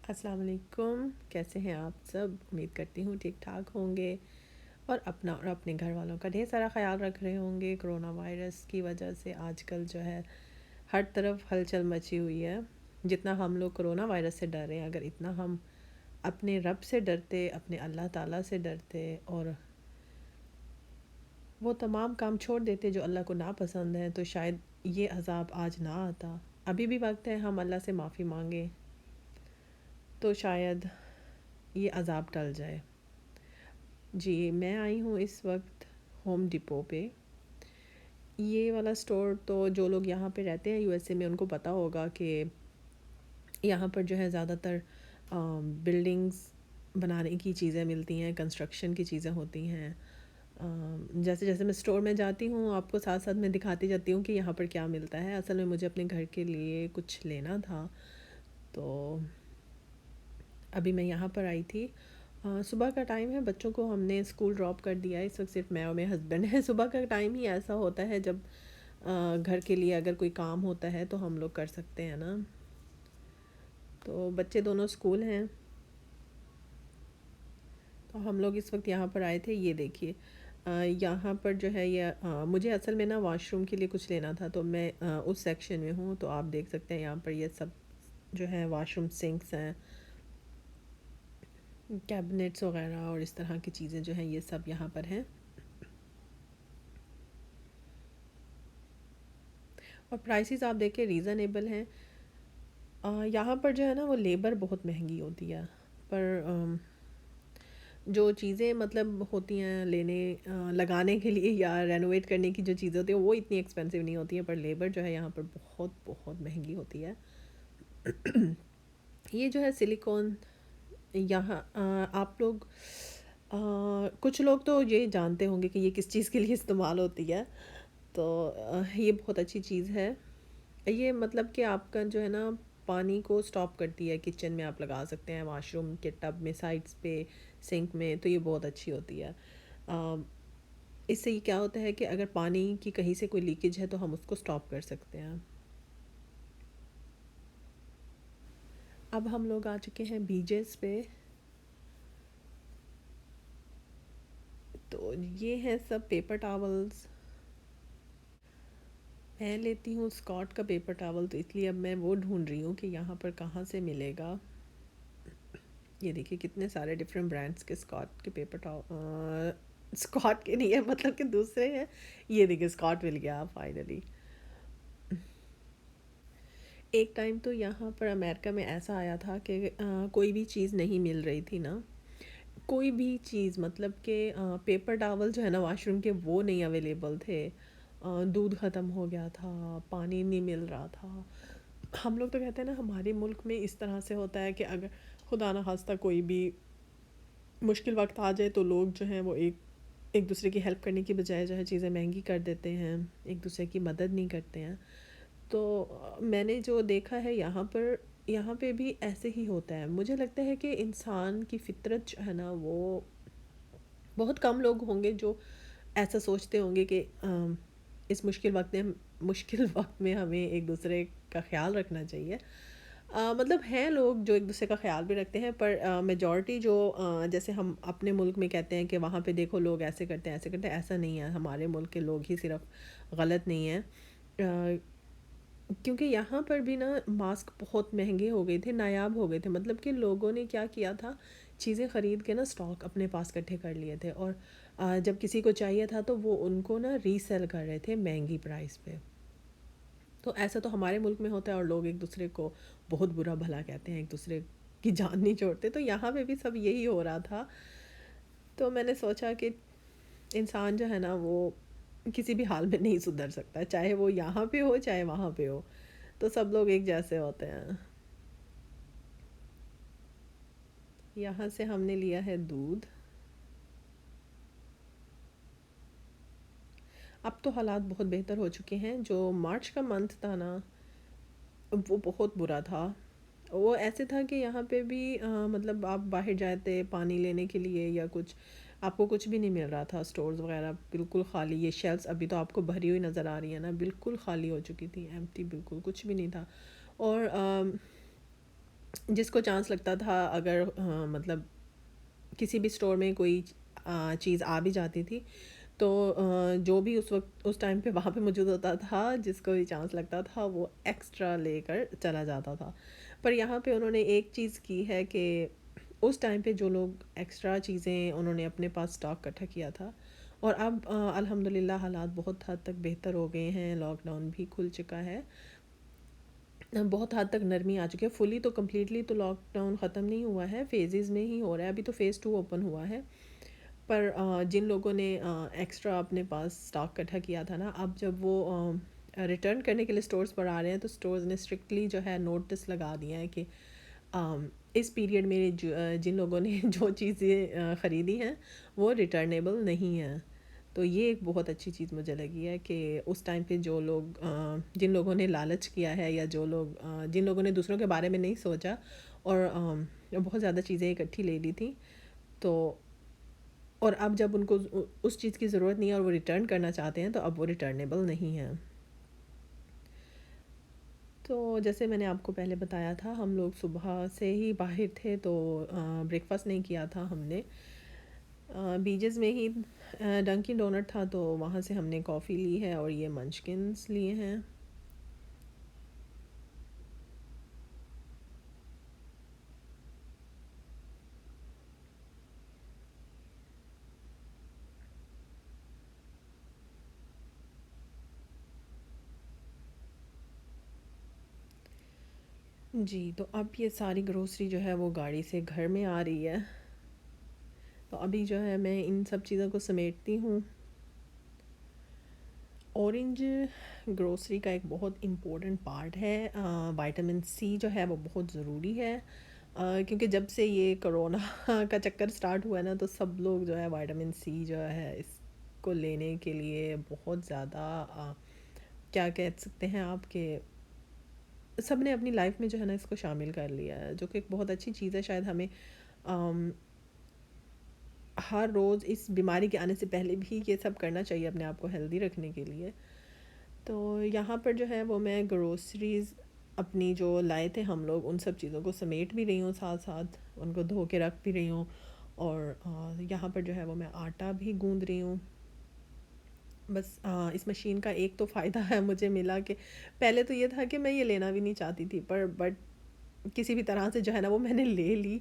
अस्सलाम वालेकुम। कैसे हैं आप सब? उम्मीद करती हूँ ठीक ठाक होंगे और अपना और अपने घर वालों का ढेर सारा ख्याल रख रहे होंगे। कोरोना वायरस की वजह से आजकल जो है हर तरफ हलचल मची हुई है। जितना हम लोग कोरोना वायरस से डर रहे हैं, अगर इतना हम अपने रब से डरते, अपने अल्लाह ताला से डरते और वो तमाम काम छोड़ देते जो अल्लाह को नापसंद है, तो शायद ये अज़ाब आज ना आता। अभी भी वक्त है हम अल्लाह से माफ़ी मांगें, तो शायद ये अज़ाब टल जाए। जी, मैं आई हूँ इस वक्त होम डिपो पे। ये वाला स्टोर तो जो लोग यहाँ पे रहते हैं यूएसए में, उनको पता होगा कि यहाँ पर जो है ज़्यादातर बिल्डिंग्स बनाने की चीज़ें मिलती हैं, कंस्ट्रक्शन की चीज़ें होती हैं। जैसे जैसे मैं स्टोर में जाती हूँ, आपको साथ साथ मैं दिखाती जाती हूँ कि यहाँ पर क्या मिलता है। असल में मुझे अपने घर के लिए कुछ लेना था, तो अभी मैं यहाँ पर आई थी। सुबह का टाइम है, बच्चों को हमने स्कूल ड्रॉप कर दिया है। इस वक्त सिर्फ मैं और मेरे हस्बैंड हैं। सुबह का टाइम ही ऐसा होता है जब घर के लिए अगर कोई काम होता है तो हम लोग कर सकते हैं ना। तो बच्चे दोनों स्कूल हैं, तो हम लोग इस वक्त यहाँ पर आए थे। ये देखिए, यहाँ पर जो है ये मुझे असल में ना वॉशरूम के लिए कुछ लेना था, तो मैं उस सेक्शन में हूँ। तो आप देख सकते हैं यहाँ पर ये सब जो है वॉशरूम सिंक्स हैं, कैबिनेट्स वगैरह और इस तरह की चीज़ें जो हैं ये सब यहाँ पर हैं। और प्राइसेस आप देखें रीज़नेबल हैं। यहाँ पर जो है ना वो लेबर बहुत महंगी होती है, पर जो चीज़ें मतलब होती हैं लेने लगाने के लिए या रेनोवेट करने की जो चीज़ें होती हैं वो इतनी एक्सपेंसिव नहीं होती हैं, पर लेबर जो है यहाँ पर बहुत बहुत महंगी होती है। ये जो है सिलिकॉन, यहाँ आप लोग कुछ लोग तो ये जानते होंगे कि ये किस चीज़ के लिए इस्तेमाल होती है। तो ये बहुत अच्छी चीज़ है। ये मतलब कि आपका जो है ना पानी को स्टॉप करती है। किचन में आप लगा सकते हैं, वॉशरूम के टब में, साइड्स पे, सिंक में, तो ये बहुत अच्छी होती है। अ, इससे ये क्या होता है कि अगर पानी की कहीं से कोई लीकेज है तो हम उसको स्टॉप कर सकते हैं। अब हम लोग आ चुके हैं बीजेस पे। तो ये है सब पेपर टॉवल्स। मैं लेती हूँ स्कॉट का पेपर टॉवल, तो इसलिए अब मैं वो ढूंढ रही हूँ कि यहाँ पर कहाँ से मिलेगा। ये देखिए कितने सारे डिफरेंट ब्रांड्स के स्कॉट के पेपर टॉवल, स्कॉट के नहीं है मतलब कि दूसरे हैं। ये देखिए स्कॉट मिल गया फाइनली। एक टाइम तो यहाँ पर अमेरिका में ऐसा आया था कि कोई भी चीज़ नहीं मिल रही थी ना, कोई भी चीज़, मतलब कि पेपर टॉवल जो है ना वॉशरूम के वो नहीं अवेलेबल थे। दूध ख़त्म हो गया था, पानी नहीं मिल रहा था। हम लोग तो कहते हैं ना हमारे मुल्क में इस तरह से होता है कि अगर खुदा ना खास्ता कोई भी मुश्किल वक्त आ जाए तो लोग जो हैं वो एक एक दूसरे की हेल्प करने की बजाय जो है चीज़ें महंगी कर देते हैं, एक दूसरे की मदद नहीं करते हैं। तो मैंने जो देखा है यहाँ पे भी ऐसे ही होता है। मुझे लगता है कि इंसान की फितरत जो है ना वो, बहुत कम लोग होंगे जो ऐसा सोचते होंगे कि इस मुश्किल वक्त में हमें एक दूसरे का ख्याल रखना चाहिए। मतलब हैं लोग जो एक दूसरे का ख्याल भी रखते हैं, पर मेजॉरिटी जो जैसे हम अपने मुल्क में कहते हैं कि वहाँ पे देखो लोग ऐसे करते हैं ऐसे करते हैं, ऐसा नहीं है। हमारे मुल्क के लोग ही सिर्फ गलत नहीं हैं। क्योंकि यहाँ पर भी ना मास्क बहुत महंगे हो गए थे, नायाब हो गए थे। मतलब कि लोगों ने क्या किया था, चीज़ें ख़रीद के ना स्टॉक अपने पास इकट्ठे कर लिए थे, और जब किसी को चाहिए था तो वो उनको ना रीसेल कर रहे थे महंगी प्राइस पे। तो ऐसा तो हमारे मुल्क में होता है, और लोग एक दूसरे को बहुत बुरा भला कहते हैं, एक दूसरे की जान नहीं छोड़ते। तो यहाँ पे भी सब यही हो रहा था। तो मैंने सोचा कि इंसान जो है ना वो किसी भी हाल में नहीं सुधर सकता, चाहे वो यहाँ पे हो चाहे वहाँ पे हो। तो सब लोग एक जैसे होते हैं। यहाँ से हमने लिया है दूध। अब तो हालात बहुत बेहतर हो चुके हैं। जो मार्च का मंथ था ना वो बहुत बुरा था। वो ऐसे था कि यहाँ पे भी मतलब आप बाहर जाते पानी लेने के लिए या कुछ, आपको कुछ भी नहीं मिल रहा था। स्टोर्स वगैरह बिल्कुल खाली। ये शेल्फ्स अभी तो आपको भरी हुई नज़र आ रही है ना, बिल्कुल खाली हो चुकी थी, एम्प्टी, बिल्कुल कुछ भी नहीं था। और जिसको चांस लगता था अगर मतलब किसी भी स्टोर में कोई चीज़ आ भी जाती थी तो जो भी उस वक्त उस टाइम पे वहाँ पे मौजूद होता था जिसको भी चांस लगता था वो एक्स्ट्रा लेकर चला जाता था। पर यहाँ पे उन्होंने एक चीज़ की है कि उस टाइम पे जो लोग एक्स्ट्रा चीज़ें उन्होंने अपने पास स्टॉक इकट्ठा किया था और अब अल्हम्दुलिल्लाह हालात बहुत हद तक बेहतर हो गए हैं, लॉकडाउन भी खुल चुका है, बहुत हद तक नरमी आ चुकी है। फुली तो कम्प्लीटली तो लॉकडाउन ख़त्म नहीं हुआ है, फेजेस में ही हो रहा है, अभी तो फ़ेज़ 2 ओपन हुआ है। पर जिन लोगों ने एक्स्ट्रा अपने पास स्टॉक इकट्ठा किया था ना, अब जब वो रिटर्न करने के लिए स्टोर्स पर आ रहे हैं तो स्टोर्स ने स्ट्रिक्टली जो है नोटिस लगा दिया है कि इस पीरियड में जिन लोगों ने जो चीज़ें ख़रीदी हैं वो रिटर्नेबल नहीं हैं। तो ये एक बहुत अच्छी चीज़ मुझे लगी है कि उस टाइम पे जो लोग जिन लोगों ने लालच किया है या जो लोग जिन लोगों ने दूसरों के बारे में नहीं सोचा और बहुत ज़्यादा चीज़ें इकट्ठी ले ली थी, तो और अब जब उनको उस चीज़ की ज़रूरत नहीं है और वो रिटर्न करना चाहते हैं तो अब वो रिटर्नेबल नहीं है। तो जैसे मैंने आपको पहले बताया था हम लोग सुबह से ही बाहर थे तो ब्रेकफास्ट नहीं किया था हमने। बीजेस में ही डंकिन डोनट था तो वहाँ से हमने कॉफ़ी ली है और ये मंचकिन्स लिए हैं। जी, तो अब ये सारी ग्रोसरी जो है वो गाड़ी से घर में आ रही है। तो अभी जो है मैं इन सब चीज़ों को समेटती हूँ। ऑरेंज ग्रोसरी का एक बहुत इम्पोर्टेंट पार्ट है। विटामिन सी जो है वो बहुत ज़रूरी है, क्योंकि जब से ये कोरोना का चक्कर स्टार्ट हुआ है ना तो सब लोग जो है विटामिन सी जो है इसको लेने के लिए बहुत ज़्यादा क्या कह सकते हैं आप कि सब ने अपनी लाइफ में जो है ना इसको शामिल कर लिया है, जो कि एक बहुत अच्छी चीज़ है। शायद हमें अम, हर रोज़ इस बीमारी के आने से पहले भी ये सब करना चाहिए अपने आप को हेल्दी रखने के लिए। तो यहाँ पर जो है वो मैं ग्रोसरीज़ अपनी जो लाए थे हम लोग उन सब चीज़ों को समेट भी रही हूँ, साथ साथ उनको धो के रख भी रही हूँ। और यहाँ पर जो है वो मैं आटा भी गूँध रही हूँ। बस इस मशीन का एक तो फ़ायदा है मुझे मिला कि पहले तो ये था कि मैं ये लेना भी नहीं चाहती थी, पर बट किसी भी तरह से जो है ना वो मैंने ले ली।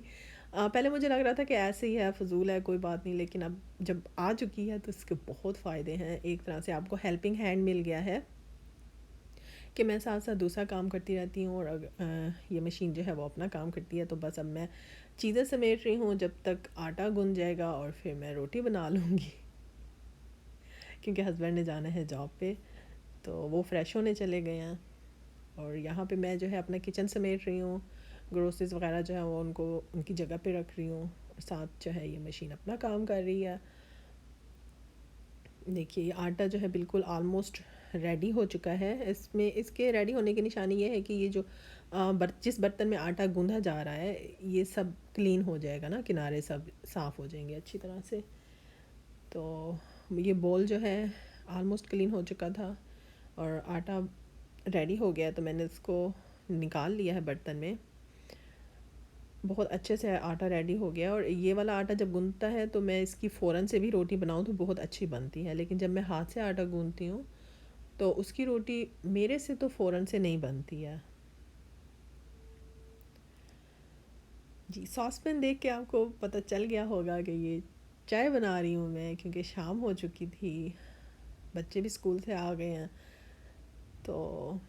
पहले मुझे लग रहा था कि ऐसे ही है, फ़िज़ूल है, कोई बात नहीं, लेकिन अब जब आ चुकी है तो इसके बहुत फ़ायदे हैं। एक तरह से आपको हेल्पिंग हैंड मिल गया है कि मैं साथ साथ दूसरा काम करती रहती हूँ और ये मशीन जो है वो अपना काम करती है। तो बस अब मैं चीज़ें समेट रही हूँ जब तक आटा गूंद जाएगा और फिर मैं रोटी बना लूँगी क्योंकि हस्बैंड ने जाना है जॉब पे, तो वो फ्रेश होने चले गए हैं। और यहाँ पे मैं जो है अपना किचन समेट रही हूँ, ग्रोसरीज वगैरह जो है वो उनको उनकी जगह पे रख रही हूँ और साथ जो है ये मशीन अपना काम कर रही है। देखिए ये आटा जो है बिल्कुल आलमोस्ट रेडी हो चुका है। इसमें इसके रेडी होने की निशानी ये है कि ये जो जिस बर्तन में आटा गूंधा जा रहा है ये सब क्लीन हो जाएगा ना, किनारे सब साफ़ हो जाएंगे अच्छी तरह से। तो ये बोल जो है आलमोस्ट क्लीन हो चुका था और आटा रेडी हो गया, तो मैंने इसको निकाल लिया है बर्तन में। बहुत अच्छे से आटा रेडी हो गया और ये वाला आटा जब गूंथता है तो मैं इसकी फ़ौरन से भी रोटी बनाऊँ तो बहुत अच्छी बनती है, लेकिन जब मैं हाथ से आटा गूंथती हूँ तो उसकी रोटी मेरे से तो फ़ौरन से नहीं बनती है। जी, सॉस पैन देख के आपको पता चल गया होगा कि ये चाय बना रही हूँ मैं, क्योंकि शाम हो चुकी थी, बच्चे भी स्कूल से आ गए हैं। तो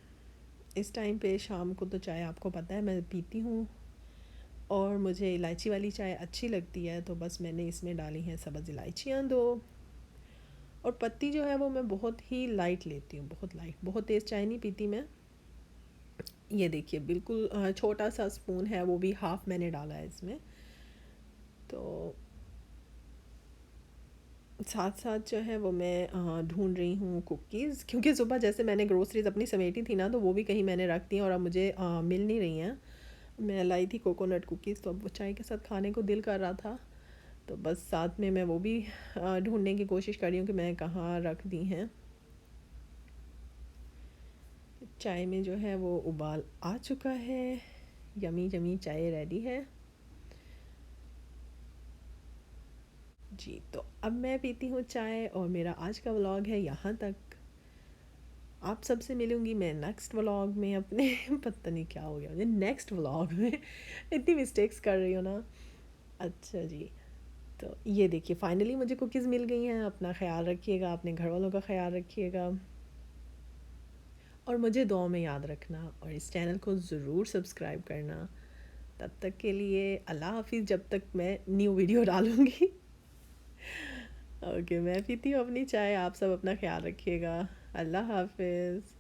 इस टाइम पे शाम को तो चाय आपको पता है मैं पीती हूँ और मुझे इलायची वाली चाय अच्छी लगती है, तो बस मैंने इसमें डाली हैं सब्ज़ इलायचियाँ 2। और पत्ती जो है वो मैं बहुत ही लाइट लेती हूँ, बहुत लाइट, बहुत तेज़ चाय नहीं पीती मैं। ये देखिए बिल्कुल छोटा सा स्पून है, वो भी हाफ़ मैंने डाला है इसमें। तो साथ साथ जो है वो मैं ढूंढ रही हूँ कुकीज़, क्योंकि सुबह जैसे मैंने ग्रोसरीज अपनी समेटी थी ना तो वो भी कहीं मैंने रख दी और अब मुझे मिल नहीं रही हैं। मैं लाई थी कोकोनट कुकीज़, तो अब वो चाय के साथ खाने को दिल कर रहा था, तो बस साथ में मैं वो भी ढूंढने की कोशिश कर रही हूँ कि मैं कहाँ रख दी हैं। चाय में जो है वो उबाल आ चुका है, यमी यमी चाय रेडी है जी। तो अब मैं पीती हूँ चाय और मेरा आज का व्लॉग है यहाँ तक। आप सबसे मिलूँगी मैं नेक्स्ट व्लॉग में अपने पता नहीं क्या हो गया मुझे, नेक्स्ट व्लॉग में इतनी मिस्टेक्स कर रही हूँ ना। अच्छा जी, तो ये देखिए फाइनली मुझे कुकीज़ मिल गई हैं। अपना ख्याल रखिएगा, अपने घर वालों का ख्याल रखिएगा और मुझे दुआ में याद रखना और इस चैनल को ज़रूर सब्सक्राइब करना। तब तक के लिए अल्लाह हाफिज़, जब तक मैं न्यू वीडियो डालूँगी। ओके, मैं पीती हूँ अपनी चाय, आप सब अपना ख्याल रखिएगा। अल्लाह हाफिज़।